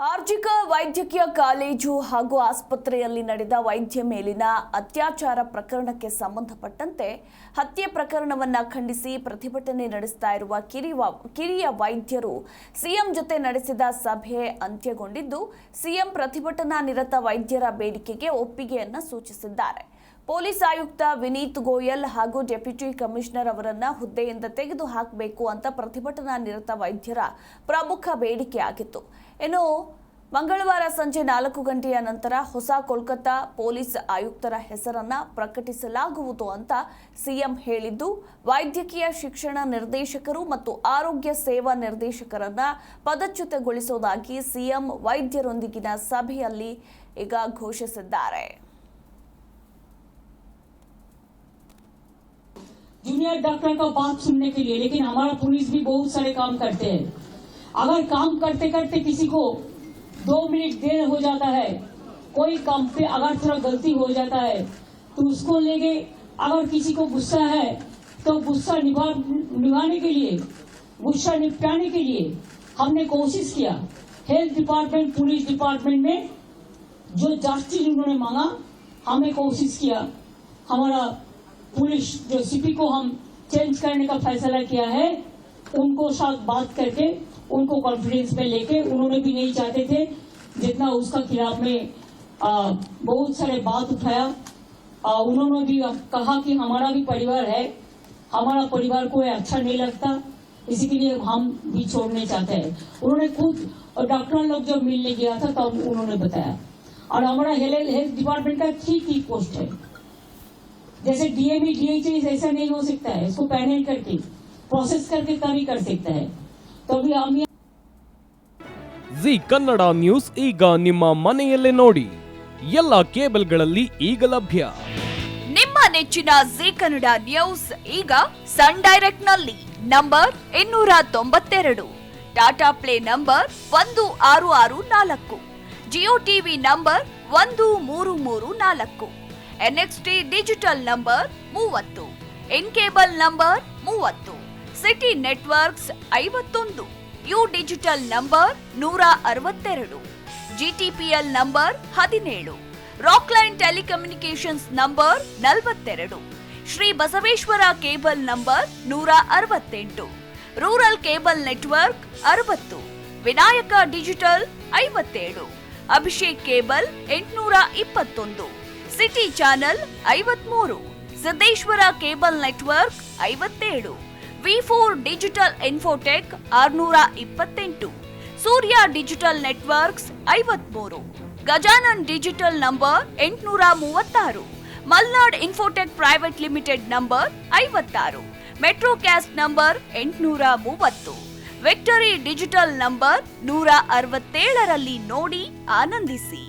ಆರ್ಜಿಕ ವೈದ್ಯಕೀಯ ಕಾಲೇಜು ಹಾಗೂ ಆಸ್ಪತ್ರೆಯಲ್ಲಿ ನಡೆದ ವೈದ್ಯ ಮೇಲಿನ ಅತ್ಯಾಚಾರ ಪ್ರಕರಣಕ್ಕೆ ಸಂಬಂಧಪಟ್ಟಂತೆ ಹತ್ಯೆ ಪ್ರಕರಣವನ್ನು ಖಂಡಿಸಿ ಪ್ರತಿಭಟನೆ ನಡೆಸ್ತಾ ಇರುವ ಕಿರಿಯ ವೈದ್ಯರು ಸಿಎಂ ಜೊತೆ ನಡೆಸಿದ ಸಭೆ ಅಂತ್ಯಗೊಂಡಿದ್ದು ಸಿಎಂ ಪ್ರತಿಭಟನಾ ನಿರತ ವೈದ್ಯರ ಬೇಡಿಕೆಗೆ ಒಪ್ಪಿಗೆಯನ್ನು ಸೂಚಿಸಿದ್ದಾರೆ. ಪೊಲೀಸ್ ಆಯುಕ್ತ ವಿನೀತ್ ಗೋಯಲ್ ಹಾಗೂ ಡೆಪ್ಯೂಟಿ ಕಮಿಷನರ್ ಅವರನ್ನ ಹುದ್ದೆಯಿಂದ ತೆಗೆದುಹಾಕಬೇಕು ಅಂತ ಪ್ರತಿಭಟನಾ ನಿರತ ವೈದ್ಯರ ಪ್ರಮುಖ ಬೇಡಿಕೆಯಾಗಿತ್ತು. ಇನ್ನು ಮಂಗಳವಾರ ಸಂಜೆ 4 ಗಂಟೆಯ ನಂತರ ಹೊಸ ಕೋಲ್ಕತ್ತಾ ಪೊಲೀಸ್ ಆಯುಕ್ತರ ಹೆಸರನ್ನ ಪ್ರಕಟಿಸಲಾಗುವುದು ಅಂತ ಸಿಎಂ ಹೇಳಿದ್ದು, ವೈದ್ಯಕೀಯ ಶಿಕ್ಷಣ ನಿರ್ದೇಶಕರು ಮತ್ತು ಆರೋಗ್ಯ ಸೇವಾ ನಿರ್ದೇಶಕರನ್ನ ಪದಚ್ಯುತಗೊಳಿಸುವುದಾಗಿ ಸಿಎಂ ವೈದ್ಯರೊಂದಿಗಿನ ಸಭೆಯಲ್ಲಿ ಈಗ ಘೋಷಿಸಿದ್ದಾರೆ. जूनियर डॉक्टर का बात सुनने के लिए, लेकिन हमारा पुलिस भी बहुत सारे काम करते हैं. अगर काम करते करते किसी को 2 मिनट देर हो जाता है, कोई काम पे अगर थोड़ा गलती हो जाता है तो उसको लेके, अगर किसी को गुस्सा है तो गुस्सा निभाने के लिए, गुस्सा निपटाने के लिए हमने कोशिश किया. हेल्थ डिपार्टमेंट, पुलिस डिपार्टमेंट में जो जस्टिस उन्होंने मांगा, हमने कोशिश किया. हमारा पुलिस जो सीपी को हम चेंज करने का फैसला किया है, उनको साथ बात करके उनको कॉन्फिडेंस में लेके, उन्होंने भी नहीं चाहते थे जितना उसका खिलाफ में बहुत सारे बात उठाया. उन्होंने भी कहा कि हमारा भी परिवार है, हमारा परिवार को अच्छा नहीं लगता, इसी के लिए हम भी छोड़ने चाहते हैं. उन्होंने खुद डॉक्टर लोग जब मिलने गया था तब उन्होंने बताया. और हमारा हेल्थ डिपार्टमेंट का 3 पोस्ट है, जैसे डीएमई डीएचएस ऐसा नहीं हो सकता है, इसको पैनल करके प्रोसेस करके तभी कर सकता है. तो अभी हम ಜಿ ಕನ್ನಡ ನ್ಯೂಸ್ ಈಗ ನಿಮ್ಮ ಮನೆಯಲ್ಲೇ ನೋಡಿ, ಎಲ್ಲ ಕೇಬಲ್ಗಳಲ್ಲಿ ಈಗ ಲಭ್ಯ. ನಿಮ್ಮ ನೆಚ್ಚಿನ ಜಿ ಕನ್ನಡ ನ್ಯೂಸ್ ಈಗ ಸನ್ ಡೈರೆಕ್ಟ್ ನಲ್ಲಿ number 292, Tata play number 1664, Jio TV number 1334, NXT digital number 30, in cable number 30, city networks 51, U digital number 162, GTPL number 17, Rockline telecommunications number 42, Shri Basaveshwara cable number 168, rural cable network 60, Vinayaka digital 57, Abhishek cable 821, city channel 53, Siddeshwara cable network 57, V4 digital Infotech 628, Surya digital networks 53, Gajanan digital number 836, Malnad Infotech Private Limited number 56, Metrocast number 830, Victory Digital number 167ರಲ್ಲಿ ನೋಡಿ ಆನಂದಿಸಿ.